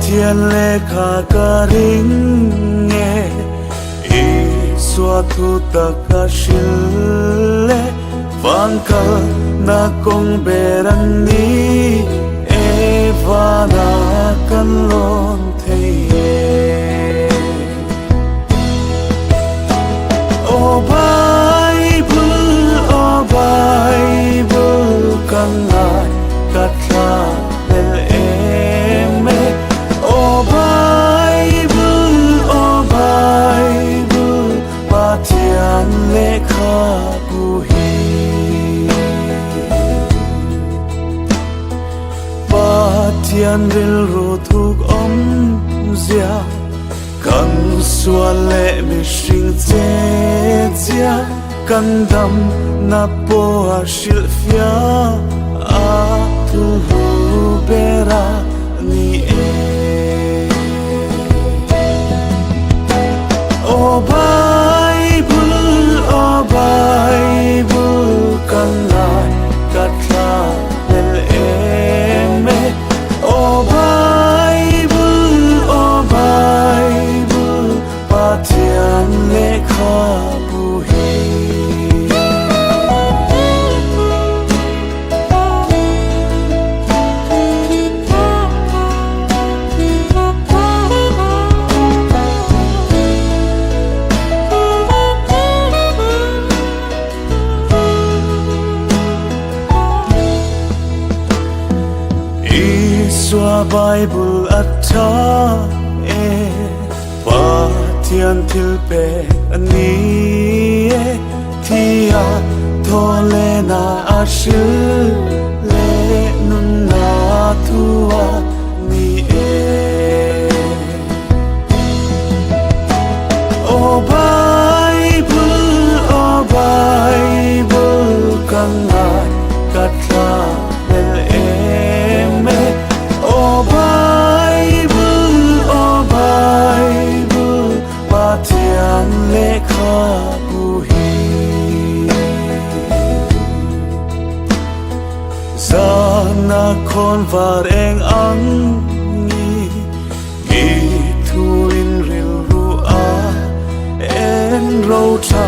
thiên lệ khả ca ring nghe y xóa thu ta ca shille van ca na kong beran ni eva na kan lon thei o Bible kan ngai kat la bel eme o Bible patian lekha buhi patian ril ro thuk om zia kan xua lệ mi sing che chia kan dam na po a shil fia a tu bera ni e o Bible kan ngai kat la bel eme o Bible patian lekha buhi Iswa Bible atta e patian tilpe ani e thia thole na ashil le nun na thua ni e o Bible kan ngai kat la bel eme o Bible patian lekha buhi sana khon var eng ang ni gi thuin ril ru a en ro cha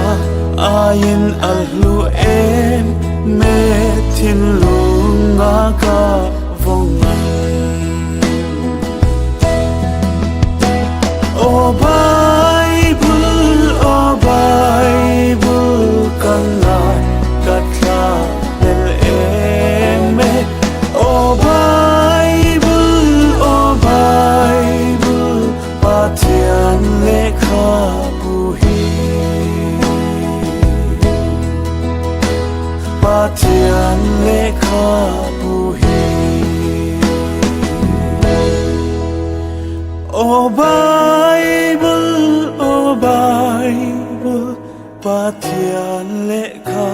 ayin al lu em me thin lu nga ka vong o Bible kan ngai kat la bel eme o Bible patian lekha buhi patian lekha buhi o Bible patian lekha